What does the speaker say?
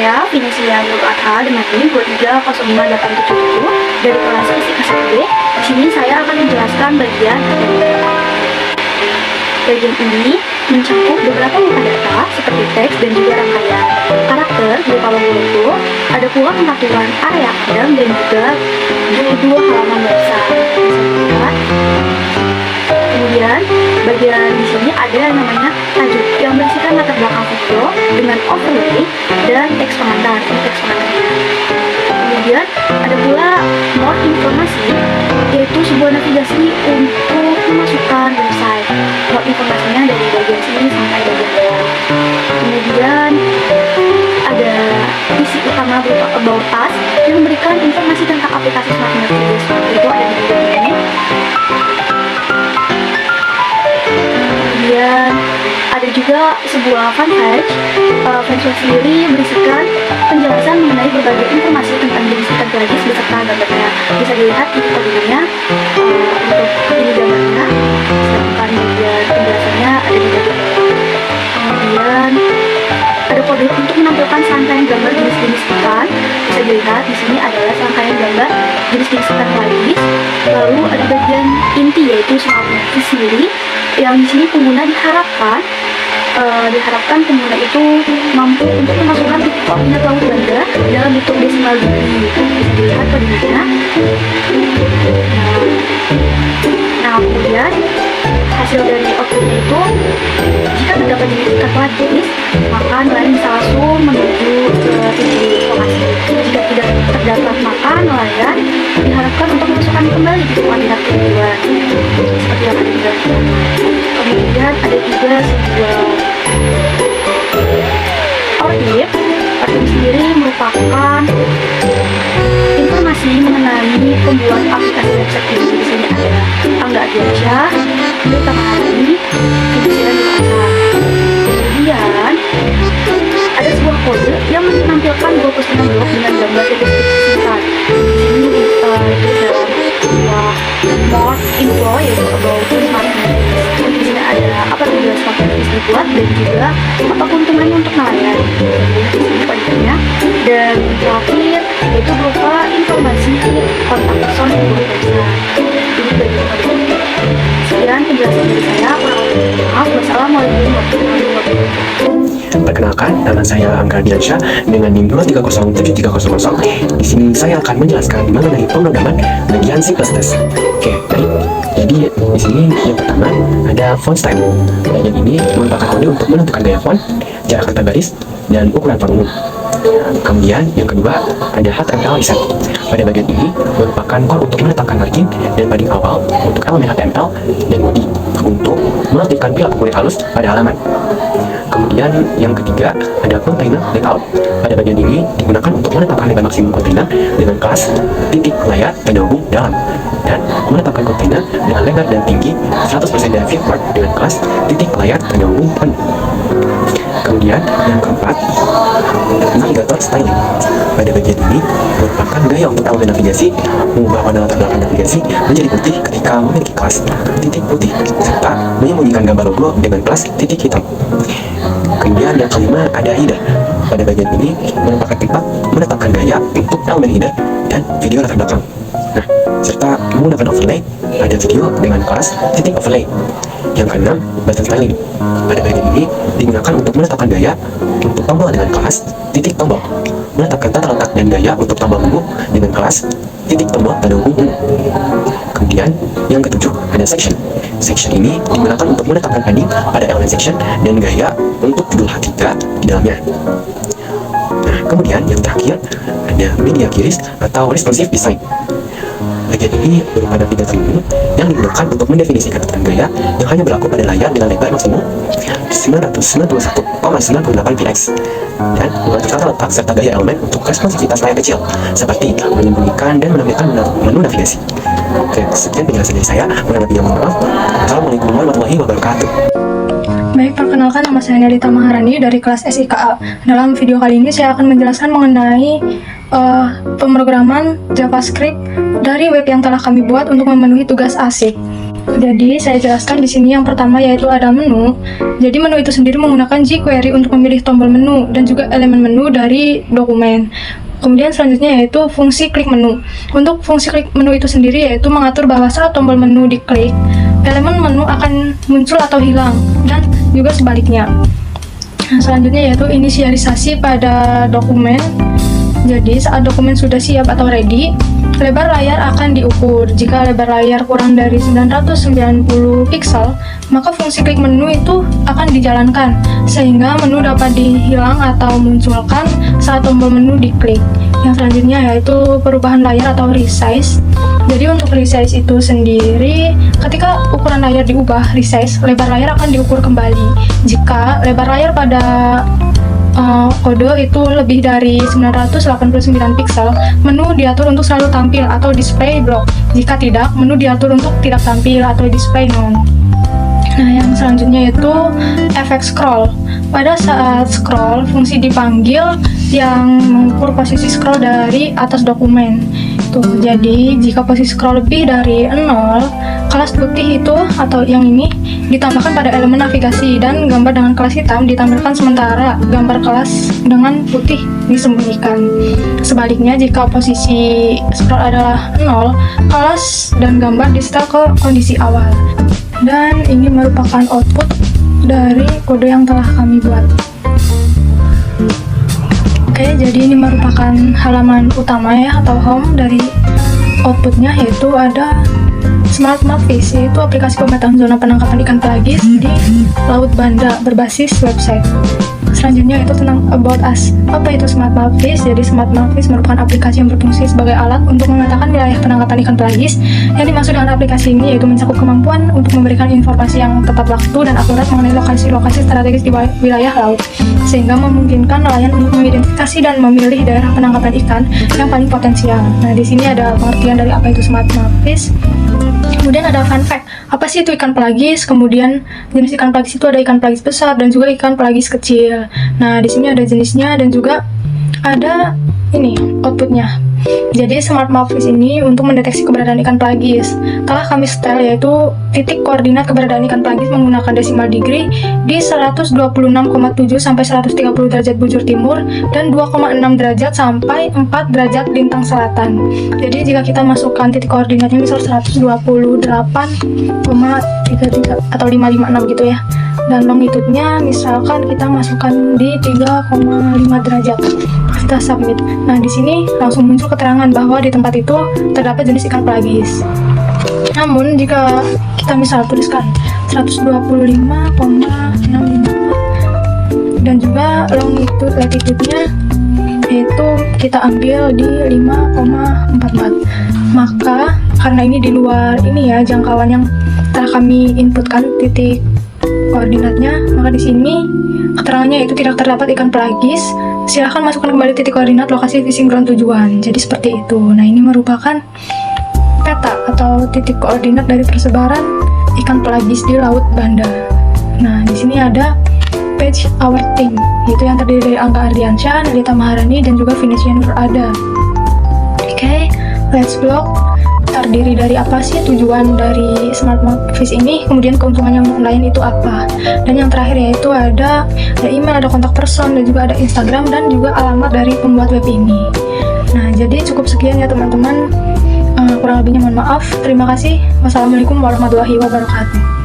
saya Vinisia Nur Atha dengan NIM 2305877 dari kelas Fisika 1B. Di sini saya akan menjelaskan bagian ini mencakup beberapa metadata seperti teks dan juga rangkaian karakter berupa logo, ada pula pengaturan area kadang dan juga judul halaman website. Kemudian bagian di sini ada yang namanya tajuk yang berisikan latar belakang video dengan overlay dan teks pengantar untuk teks pengantarnya. Kemudian ada pula more informasi, yaitu sebuah navigasi untuk memasukkan website. More informasinya dari bagian sini sampai bagian bawah. Kemudian ada isi utama berupa about us yang memberikan informasi tentang aplikasi Smart Navigation. Itu ada di bagian ini. Kemudian ada juga sebuah fanpage. Fanpage sendiri berisikan penjelasan mengenai berbagai informasi tentang jenis ikan pelagis beserta gambarnya. Bisa dilihat di kodenya untuk ini gambarnya. Sedangkan bagian penjelasannya ada di bagian bawah. Kemudian ada kode untuk menampilkan serangkaian gambar jenis-jenis ikan. Bisa dilihat di sini adalah serangkaian gambar jenis-jenis ikan pelagis. Lalu ada bagian inti yaitu soal navigasi sendiri, yang di sini pengguna diharapkan pengguna itu mampu untuk memasukkan titik koordinat laut Banda dalam bentuk desimal degree. Bisa dilihat kodenya. Nah, kemudian hasil dari outputnya itu, jika terdapat jenis ikan pelagis, maka nelayan bisa langsung menuju ke titik lokasi. Jika tidak terdapat, maka nelayan diharapkan untuk memasukkan kembali titik koordinat tujuan seperti yang ada di gambar. Kemudian ada juga sebuah ORDIP. ORDIP sendiri merupakan informasi mengenai pembuat aplikasi website ini. Di sini ada Angga Ardiansyah, Berita Mahari, Vinisia Nur Atha. Kemudian ada sebuah kode yang menampilkan dua postingan blog dengan gambar deskripsi singkat. Di sini itu dalam sebuah more info yaitu about Smart Navigation. Di sini ada apa tujuan Smart Navigation dibuat dan juga apa keuntungannya untuk nelayan. Di sini kodenya. Dan terakhir yaitu berupa informasi kontak person yang berusaha. Ini bagian kodenya. Sekian penjelasan dari saya. Maaf. Wassalamualaikum warahmatullahi wabarakatuh. Perkenalkan, nama saya Angga Ardiansyah dengan NIM 2307300. Di sini saya akan menjelaskan mengenai pemrograman bagian C++. Oke, baik. Jadi di sini yang pertama ada font style. Bagian ini merupakan kode untuk menentukan gaya font, jarak antar baris, dan ukuran font umum. Kemudian yang kedua ada HTML reset. Pada bagian ini merupakan core untuk meletakkan margin dan padding awal untuk elemen HTML dan body untuk mengaktifkan pila pengulik halus pada halaman. Kemudian yang ketiga ada container layout. Pada bagian ini digunakan untuk menetapkan lebar maksimum kontainer dengan kelas titik layar tanda hubung dalam, dan menetapkan kontainer dengan lebar dan tinggi 100% dari viewport dengan kelas titik layar tanda hubung penuh. Kemudian yang keempat, navigator styling. Pada bagian ini merupakan gaya untuk elemen navigasi mengubah warna latar belakang navigasi menjadi putih ketika memiliki kelas titik putih, serta menyembunyikan gambar logo dengan kelas titik hitam. Kemudian yang kelima ada header. Pada bagian ini merupakan tempat menetapkan gaya untuk elemen header dan video latar belakang. Nah, serta menggunakan overlay, ada video dengan kelas titik overlay. Yang keenam, button styling. Pada bagian ini digunakan untuk menetapkan gaya untuk tombol dengan kelas titik tombol, menetapkan tata letak dan gaya untuk tombol menu dengan kelas titik tombol pada umum. Kemudian yang ketujuh ada section. Section ini digunakan untuk menetapkan padding pada elemen section dan gaya untuk judul H3 di dalamnya. Nah, kemudian yang terakhir ada media keys atau responsive design. Bagian ini berupa navigator menu yang digunakan untuk mendefinisikan tentang gaya yang hanya berlaku pada layar dengan lebar maksimum 991,98 px dan mengatur tata letak serta gaya elemen untuk responsivitas layar kecil seperti menyembunyikan dan menampilkan menu navigasi. Oke, sekian penjelasan dari saya. Kurang lebihnya mohon maaf. Assalamualaikum warahmatullahi wabarakatuh. Baik, perkenalkan, nama saya Nelita Maharani dari kelas SIKA. Dalam video kali ini saya akan menjelaskan mengenai pemrograman JavaScript dari web yang telah kami buat untuk memenuhi tugas ASIC. Jadi saya jelaskan di sini yang pertama yaitu ada menu. Jadi menu itu sendiri menggunakan jQuery untuk memilih tombol menu dan juga elemen menu dari dokumen. Kemudian selanjutnya yaitu fungsi klik menu. Untuk fungsi klik menu itu sendiri yaitu mengatur bahwa saat tombol menu diklik, elemen menu akan muncul atau hilang, dan juga sebaliknya. Nah, selanjutnya yaitu inisialisasi pada dokumen. Jadi saat dokumen sudah siap atau ready, lebar layar akan diukur. Jika lebar layar kurang dari 990 pixel, maka fungsi klik menu itu akan dijalankan, sehingga menu dapat dihilang atau munculkan saat tombol menu diklik. Yang selanjutnya yaitu perubahan layar atau resize. Jadi untuk resize itu sendiri, ketika ukuran layar diubah, resize, lebar layar akan diukur kembali. Jika lebar layar pada kode itu lebih dari 989 pixel, menu diatur untuk selalu tampil atau display block. Jika tidak, menu diatur untuk tidak tampil atau display none. Nah, yang selanjutnya yaitu efek scroll. Pada saat scroll, fungsi dipanggil yang mengukur posisi scroll dari atas dokumen. Jadi jika posisi scroll lebih dari 0, kelas putih itu atau yang ini ditambahkan pada elemen navigasi, dan gambar dengan kelas hitam ditampilkan sementara gambar kelas dengan putih disembunyikan. Sebaliknya, jika posisi scroll adalah 0, kelas dan gambar di-setel ke kondisi awal. Dan ini merupakan output dari kode yang telah kami buat. Oke, jadi ini merupakan halaman utama ya, atau home dari outputnya, yaitu ada Smart Map Fish, yaitu aplikasi pemetaan zona penangkapan ikan pelagis di Laut Banda berbasis website. Selanjutnya itu tentang About Us. Apa itu Smart Map Fish? Jadi Smart Map Fish merupakan aplikasi yang berfungsi sebagai alat untuk memetakan wilayah penangkapan ikan pelagis. Yang dimaksud dengan aplikasi ini yaitu mencakup kemampuan untuk memberikan informasi yang tepat waktu dan akurat mengenai lokasi-lokasi strategis di wilayah laut, sehingga memungkinkan nelayan untuk mengidentifikasi dan memilih daerah penangkapan ikan yang paling potensial. Nah, di sini ada pengertian dari apa itu Smart Map Fish. Kemudian ada fun fact, apa sih itu ikan pelagis? Kemudian jenis ikan pelagis itu ada ikan pelagis besar dan juga ikan pelagis kecil. Nah, di sini ada jenisnya dan juga ada ini outputnya. Jadi Smart Map Fish ini untuk mendeteksi keberadaan ikan pelagis. Telah kami setel yaitu titik koordinat keberadaan ikan pelagis menggunakan decimal degree di 126,7 sampai 130 derajat bujur timur dan 2,6 derajat sampai 4 derajat lintang selatan. Jadi jika kita masukkan titik koordinatnya misal 128,33 atau 556 gitu ya. Dan longitudenya misalkan kita masukkan di 3,5 derajat. Kita submit. Nah, di sini langsung muncul keterangan bahwa di tempat itu terdapat jenis ikan pelagis. Namun jika kita misal tuliskan 125,654 dan juga latitude-nya itu kita ambil di 5,44, maka karena ini di luar ini ya jangkauan yang telah kami inputkan titik koordinatnya, maka di sini keterangannya itu tidak terdapat ikan pelagis. Silahkan masukkan kembali titik koordinat lokasi fishing ground tujuan. Jadi seperti itu. Nah, ini merupakan peta atau titik koordinat dari persebaran ikan pelagis di Laut Banda. Nah, di sini ada page our team, yaitu yang terdiri dari Angga Ardiansyah, Nelita Maharani, dan juga Vinician Verada. Oke, let's vlog. Terdiri dari apa sih tujuan dari Smart Map Fish ini, kemudian keuntungannya untuk nelayan itu apa, dan yang terakhir yaitu ada email, ada kontak person, dan juga ada Instagram, dan juga alamat dari pembuat web ini. Nah, jadi cukup sekian ya teman-teman, kurang lebihnya mohon maaf. Terima kasih. Wassalamualaikum warahmatullahi wabarakatuh.